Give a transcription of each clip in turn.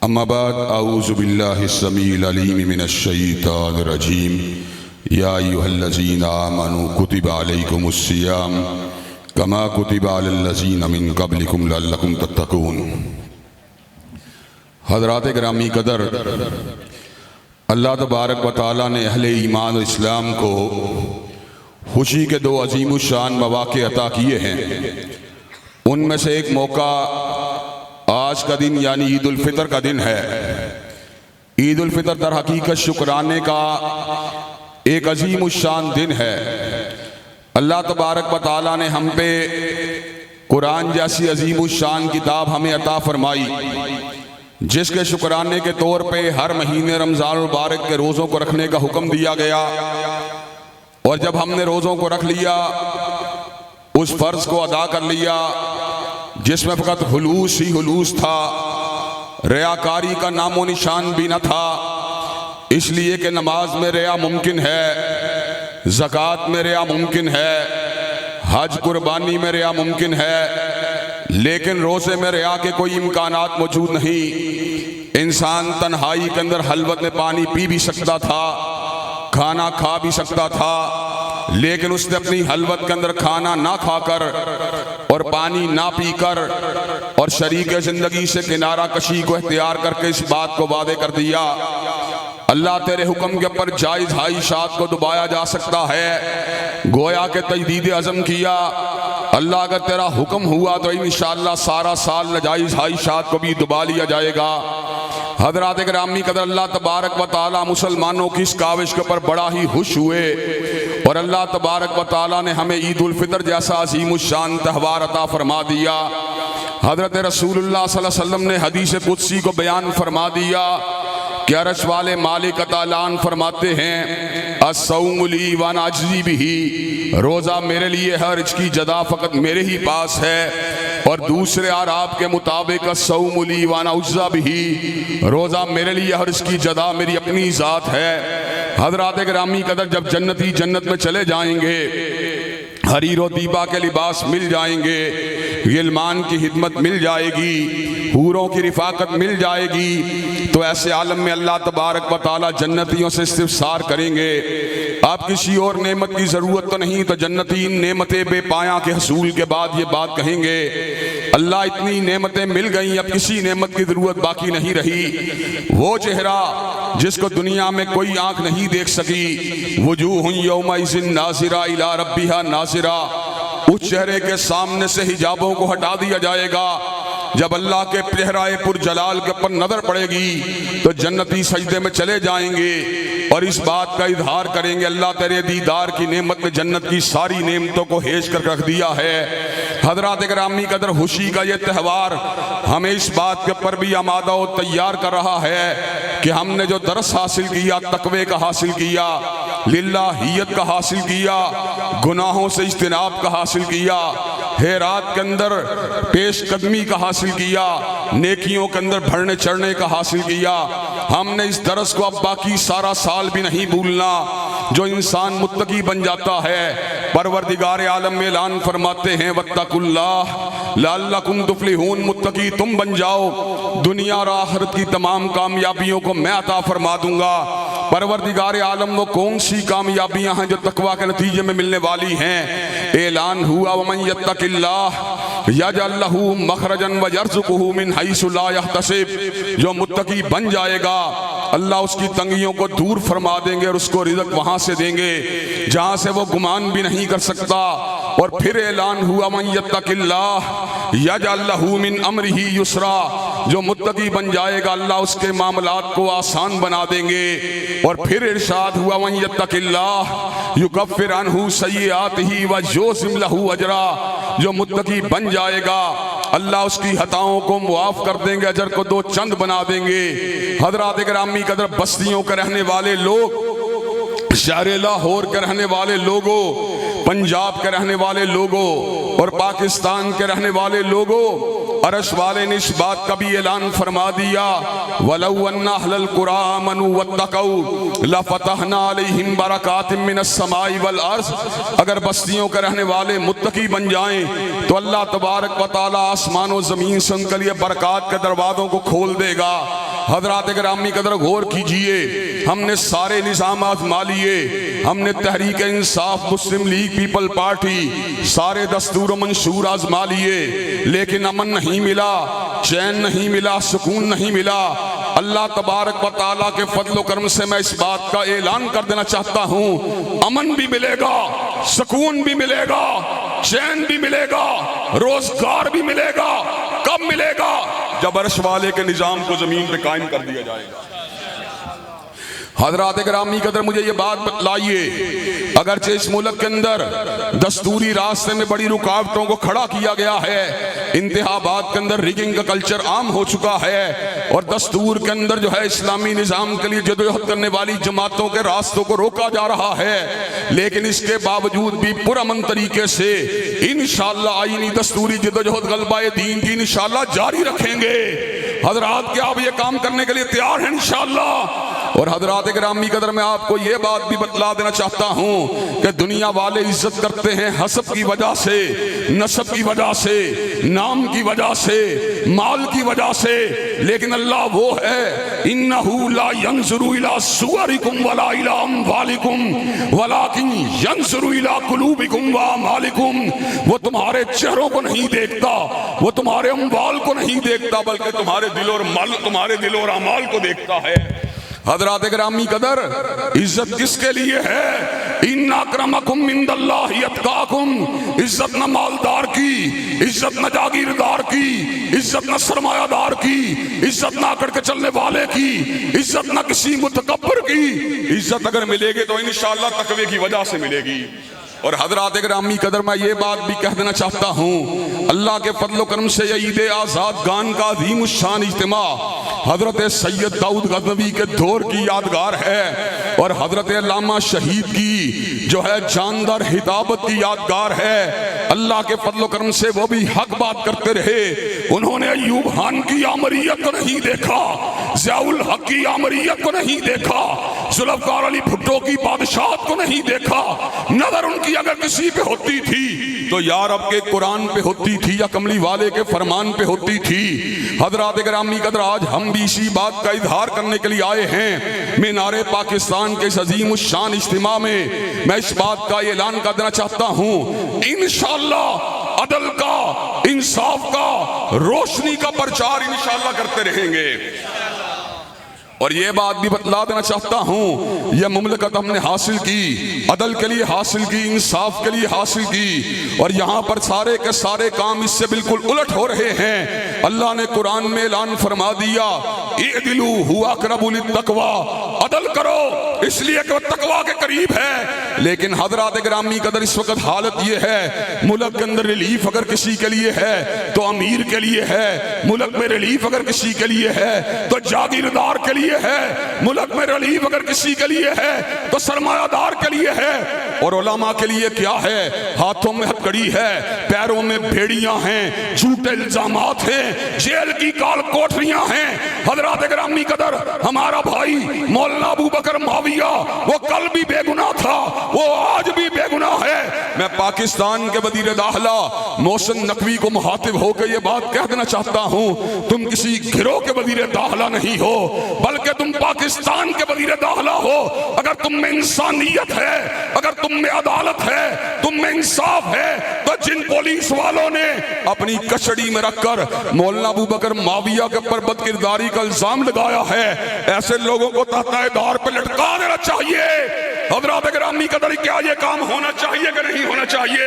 अम्मा बाद अऊज़ु बिल्लाहि समील अलीम मिनश शैतानिर रजीम या अय्युहल्लज़ीना आमनू कुतिबा अलैकुमुस्सियाम कमा कुतिबा अलल्लज़ीना मिन क़ब्लिकुम लअल्लकुम तत्तक़ून। हज़रात गिरामी कदर, अल्लाह तबारक व तआला ने अहले ईमान और इस्लाम को खुशी के दो अज़ीमुश्शान मौक़े अता किए हैं। उनमें से एक मौका आज का दिन यानी ईद उल फितर का दिन है। ईद उल फितर दर हकीकत शुक्राने का एक अज़ीमुश्शान दिन है। अल्लाह तबारक व तआला ने हम पे कुरान जैसी अज़ीमुश्शान किताब हमें अता फरमाई, जिसके शुक्राने के तौर पे हर महीने रमज़ान मुबारक के रोज़ों को रखने का हुक्म दिया गया। और जब हमने रोज़ों को रख लिया, उस फ़र्ज़ को अदा कर लिया जिसमें फ़कत हुलूस ही हुलूस था, रियाकारी का नामो निशान भी न था, इसलिए कि नमाज में रिया मुमकिन है, ज़कात में रिया मुमकिन है, हज कुर्बानी में रिया मुमकिन है, लेकिन रोज़े में रिया के कोई इम्कानात मौजूद नहीं। इंसान तन्हाई के अंदर हलवत में पानी पी भी सकता था, खाना खा भी सकता था, लेकिन उसने अपनी हलवत के अंदर खाना ना खाकर और पानी ना पीकर और शरीक ज़िंदगी से किनारा कशी को इख्तियार करके इस बात को वादे कर दिया, अल्लाह तेरे हुक्म के ऊपर जायज़ हाइशात को दबाया जा सकता है। गोया के तजदीद अज़म किया, अल्लाह अगर तेरा हुक्म हुआ तो इंशाअल्लाह सारा साल नाजायज़ हाइशात को भी दबा लिया जाएगा। हज़रात गिरामी कदर, अल्लाह तबारक व तआला मुसलमानों की इस काविश के ऊपर बड़ा ही खुश हुए और अल्लाह तबारक व तआला ने हमें ईद उल फितर जैसा अज़ीमुश्शान त्यौहार अता फरमा दिया। हज़रत रसूलुल्लाह सल्लल्लाहु अलैहि वसल्लम ने हदीस कुदसी को बयान फरमा दिया कि अर्श वाले मालिक तालान फरमाते हैं, अस्सौमु ली व अना अज्ज़ी बिही, रोज़ा मेरे लिए है और इसकी जदा फ़कत मेरे ही पास है। और दूसरे आराब के मुताबिक अस्सौमु ली व अना उज्ज़ा बिही, रोज़ा मेरे लिए और इसकी जदा मेरी अपनी ज़ात है। हज़रात गिरामी कदर, जब जन्नती जन्नत में चले जाएंगे, हरीर व दीबा के लिबास मिल जाएंगे, गिलमान की हिदमत मिल जाएगी, हूरों की रिफाकत मिल जाएगी, तो ऐसे आलम में अल्लाह तबारक व तआला जन्नतियों से इस्तिफ़सार करेंगे, आप किसी और नेमत की ज़रूरत तो नहीं? तो जन्नती नेमतें बेपाया के हसूल के बाद ये बात कहेंगे, अल्लाह इतनी नेमतें मिल गई, अब किसी नेमत की ज़रूरत बाकी नहीं रही। वो चेहरा जिसको दुनिया में कोई आँख नहीं देख सकी, वजूहुन यौमइज़िन नाज़िरा इला रब्बिहा नाज़िरा, उस चेहरे के सामने से हिजाबों को हटा दिया जाएगा। जब अल्लाह के चेहराए पुर जलाल के ऊपर नजर पड़ेगी तो जन्नती सजदे में चले जाएंगे और इस बात का इजहार करेंगे, अल्लाह तेरे दीदार की नेमत में जन्नत की सारी नेमतों को हेज कर रख दिया है। हज़रात गिरामी कदर, खुशी का ये त्यौहार हमें इस बात के ऊपर भी आमादा और तैयार कर रहा है कि हमने जो दरस हासिल किया, तकवे का हासिल किया, लिल्लाहियत का हासिल किया, गुनाहों से इज्तिनाब का हासिल किया, हेरात के अंदर पेशकदमी का हासिल किया, नेकियों के अंदर बढ़ने चढ़ने का हासिल किया, हमने इस दरस को अब बाकी सारा साल भी नहीं भूलना। जो इंसान मुत्तकी बन जाता है, परवरदिगार आलम में ऐलान फरमाते हैं, वत्तकुल्लाह लअल्लकुम तुफ्लिहून, मुत्तकी तुम बन जाओ, दुनिया और आखिरत की तमाम कामयाबियों को मैं अता फरमा दूंगा। परवरदिगार आलम वो कौन सी कामयाबियां हैं जो तकवा के नतीजे में मिलने वाली हैं? ऐलान हुआ, वमन यत्तकिल्लाह यजअल लहू मखरजन व यर्ज़ुक़हू मिन हैसु ला यहतसिब, जो मुत्तकी बन जाएगा अल्लाह उसकी तंगियों को दूर फरमा देंगे और उसको रिज़्क़ वहां से देंगे जहां से वो गुमान भी नहीं कर सकता। और फिर ऐलान हुआ, मन यत्तकिल्लाह यजअल लहू मिन अम्रिही युसरा, जो मुत्तकी बन जाएगा अल्लाह उसके मामलात को आसान बना देंगे। और फिर इरशाद हुआ, मन यत्तकिल्लाह युकफ्फिर अन्हु सय्यिआतिही व युज़िम लहू अजरा, जो मुत्तकी बन जाएगा अल्लाह उसकी हताओं को मुआफ कर देंगे, अजर को दो चंद बना देंगे। हज़रात गिरामी कदर, बस्तियों के रहने वाले लोग, शहर लाहौर के रहने वाले लोगों, पंजाब के रहने वाले लोगों और पाकिस्तान के रहने वाले लोगों, अर्श वाले ने इस बात का भी ऐलान फरमा दिया, वलौ अन्ना अहलल कुरा आमनू वत्तकौ लफतहना अलैहिम बरकातिम मिनस समाई वल अर्ज़, अगर बस्तियों के रहने वाले मुत्तकी बन जाएं तो अल्लाह तबारक व तआला आसमान और ज़मीन से उनके लिए बरक़ात के दरवाज़ों को खोल देगा। हजरात गिरामी कदर गौर कीजिए, हमने सारे निज़ाम आज़मा लिए, हमने तहरीक इंसाफ, मुस्लिम लीग, पीपल पार्टी, सारे दस्तूर व मंशूर आज़मा लिए, लेकिन अमन नहीं मिला, चैन नहीं मिला, सुकून नहीं मिला। अल्लाह तबारक व तआला के फजल करम से मैं इस बात का ऐलान कर देना चाहता हूँ, अमन भी मिलेगा, सुकून भी मिलेगा, चैन भी मिलेगा, रोजगार भी मिलेगा। कब मिलेगा? जब अर्श वाले के निजाम को जमीन पे कायम कर दिया जाएगा। हजरात गिरामी कदर मुझे ये बात बतलाइए, अगरचे इस मुल्क के अंदर दस्तूरी रास्ते में बड़ी रुकावटों को खड़ा किया गया है, इंतखाबात के अंदर रिगिंग का कल्चर आम हो चुका है और दस्तूर के अंदर जो है इस्लामी निज़ाम के लिए जदोजहद करने वाली जमातों के रास्तों को रोका जा रहा है, लेकिन इसके बावजूद भी पुरअमन तरीके से इंशाअल्लाह आईनी दस्तूरी जदोजहद गलबाए दीन की इंशाअल्लाह जारी रखेंगे। हजरात क्या आप ये काम करने के लिए तैयार हैं इंशाअल्लाह? और हजरात गिरामी कदर मैं आपको ये बात भी बतला देना चाहता हूँ कि दुनिया वाले इज्जत करते हैं हसब की वजह से, नसब की वजह से, नाम की वजह से, माल की वजह से, लेकिन अल्लाह वो है, इन्नहु ला यंजुरु इला सुवरिकुम वला इला अम्वालिकुम वलाकिन यंजुरु इला कुलूबिकुम व अमालिकुम। वो तुम्हारे चेहरों को नहीं देखता, वो तुम्हारे अम्वाल को नहीं देखता, बल्कि तुम्हारे दिल और अमाल को देखता है। हजरात गिरामी कदर इज्जत किसके लिए है? इन्ना अक्रमकुम इंदल्लाहि अत्काकुम। इज्जत न मालदार की, इज्जत न जागीरदार की, इज्जत न सरमायादार की, इज्जत न आकड़ के चलने वाले की, इज्जत न किसी मुतकब्बर की। इज्जत अगर मिलेगी तो इंशाअल्लाह तकवे की वजह से मिलेगी। और हजरात गिरामी कदर मैं ये बात भी कह देना चाहता हूँ, अल्लाह के फजल करम से ईद आज़ाद गान का अज़ीम शान इज्तिमा हजरत सैयद दाऊद गज़नवी के दौर की यादगार है और हजरत अल्लामा शहीद की जो है जानदार हिदाबत की यादगार है। अल्लाह के फजल करम से वो भी हक बात करते रहे। उन्होंने अय्यूब खान की आमरीयत को नहीं देखा, ज़ियाउल हक की आमरीयत को नहीं देखा, जुल्फ़कार अली भुट्टो की बादशाहत को नहीं देखा। नजर उनकी अगर किसी पे होती थी तो यार अब के कुरान पे होती थी या कमली वाले के फरमान पे होती थी। हजरात गिरामी कदर आज हम भी इसी बात का इजहार करने के लिए आए हैं। मीनारे पाकिस्तान के इस अजीम शान इज्तिमा में मैं इस बात का ऐलान कर देना चाहता हूँ, इंशाअल्लाह अदल का, इंसाफ का, रोशनी का प्रचार इंशाअल्लाह करते रहेंगे। और ये बात भी बतला देना चाहता हूँ, यह मुमलकत हमने हासिल की, अदल के लिए हासिल की, इंसाफ के लिए हासिल की, और यहाँ पर सारे के सारे काम इससे बिल्कुल उलट हो रहे हैं। अल्लाह ने कुरान में ऐलान फरमा दिया, इअदिलू हुवा अक़रबु लित्तक़वा, अदल करो इसलिए कि तकवा के करीब है। लेकिन हजरात गिरामी कदर इस वक्त हालत ये है, मुल्क के अंदर रिलीफ अगर किसी के लिए है तो अमीर के लिए है, मुल्क में रिलीफ अगर किसी के लिए है तो जागीरदार के लिए है, मुल्क में रिलीफ अगर किसी के लिए है तो सरमायादार के लिए है। और उलमा के लिए क्या है? हाथों में हथकड़ी है, पैरों में भेड़ियां हैं, झूठे इल्जामात हैं, जेल की काल कोठरियां हैं। हजरात गिरामी कदर हमारा भाई मौलाना अबू बकर माविया वो कल भी बेगुनाह था, वो आज भी बेगुनाह है। मैं पाकिस्तान के वजीर दाखिला मोहसिन नकवी को मुखातिब होकर ये बात कह देना चाहता हूँ, तुम किसी गिरोह के वजीर दाखिला नहीं हो, बल्कि तुम पाकिस्तान के वजीर दाखिला हो। अगर तुम में इंसानियत है, अगर तुम में अदालत है, तुम में इंसाफ है, तो जिन पुलिस वालों ने अपनी कस्टडी में रखकर मौलाना अबू बकर माविया के ऊपर बदकिरदारी का इल्जाम लगाया है, ऐसे लोगों को तहत पे लटका देना चाहिए। हजरात गिरामी कदर क्या ये काम होना चाहिए कि नहीं होना चाहिए?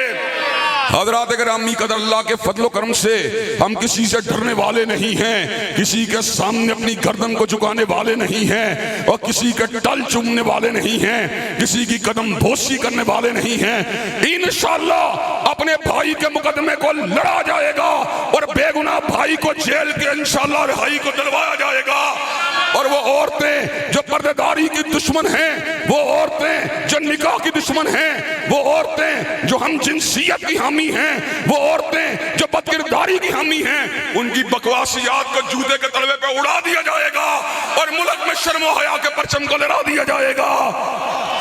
हजरात गिरामी कदर अल्लाह के फजल करम से हम किसी से डरने वाले नहीं हैं, किसी के सामने अपनी गर्दन को झुकाने वाले नहीं हैं, और किसी के टल चूमने वाले नहीं हैं, किसी की कदम बोसी करने वाले नहीं हैं। इंशाअल्लाह अपने भाई के मुकदमे को लड़ा जाएगा और बेगुनाह भाई को जेल के इंशाअल्लाह रिहाई को दिलवाया जाएगा। और वो औरतें जो पर्देदारी की दुश्मन हैं, वो औरतें जो निकाह की दुश्मन हैं, वो औरतें जो हम जिनसियत की हामी हैं, वो औरतें जो बदकिरदारी की हामी हैं, उनकी बकवासियात को जूते के तलवे पे उड़ा दिया जाएगा और हर मुल्क में शर्म हया के परचम को लहरा दिया जाएगा।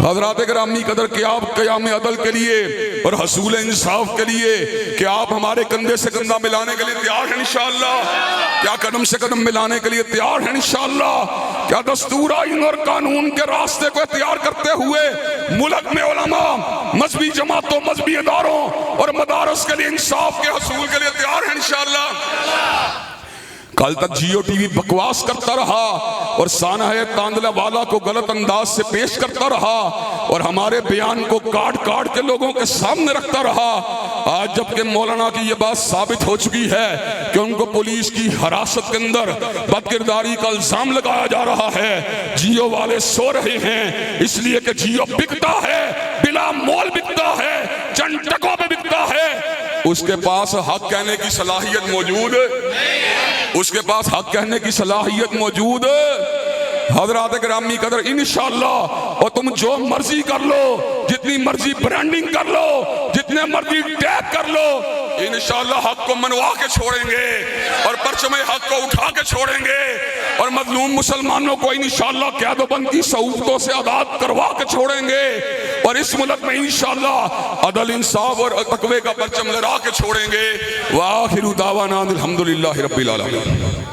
हज़रात गिरामी कदर के आप क़याम अदल के लिए और हसूल इंसाफ के लिए कि आप हमारे कंधे से कंधा मिलाने के लिए तैयार हैं इंशाअल्लाह? क्या कदम से कदम मिलाने के लिए तैयार हैं इंशाअल्लाह? क्या दस्तूर आईन और कानून के रास्ते को तैयार करते हुए मुल्क में उलमा, मजहबी जमातों, मजहबी इदारों और मदारस के लिए इंसाफ के हसूल के लिए तैयार हैं इंशाअल्लाह? कल तक जियो टीवी बकवास करता रहा और सानह तांदला वाला को गलत अंदाज से पेश करता रहा और हमारे बयान को काट काट के लोगों के सामने रखता रहा। आज जबकि मौलाना की यह बात साबित हो चुकी है कि उनको पुलिस की हिरासत के अंदर बदकिरदारी का इल्जाम लगाया जा रहा है, जियो वाले सो रहे हैं इसलिए कि जियो बिकता है, बिला मोल बिकता है, चंद टकों पे बिकता है। उसके पास हक कहने की सलाहियत मौजूद, उसके पास हक कहने की सलाहियत मौजूद। हज़रात गिरामी कदर इंशाअल्लाह, और तुम जो मर्जी कर लो, जितनी मर्जी ब्रांडिंग कर लो, जितने मर्जी टैग कर लो, इंशाअल्लाह हक को मनवा के छोड़ेंगे और परचम हक को उठा के छोड़ेंगे और मजलूम मुसलमानों को इंशाअल्लाह क़यादतबंद की सहूलतों से आज़ाद करवा के छोड़ेंगे और इस मुल्क में इंशाअल्लाह अदल, इंसाफ और तक़वे का परचम लहरा के छोड़ेंगे। व आखिरु दावाना अल्हम्दुलिल्लाहि रब्बिल आलमीन।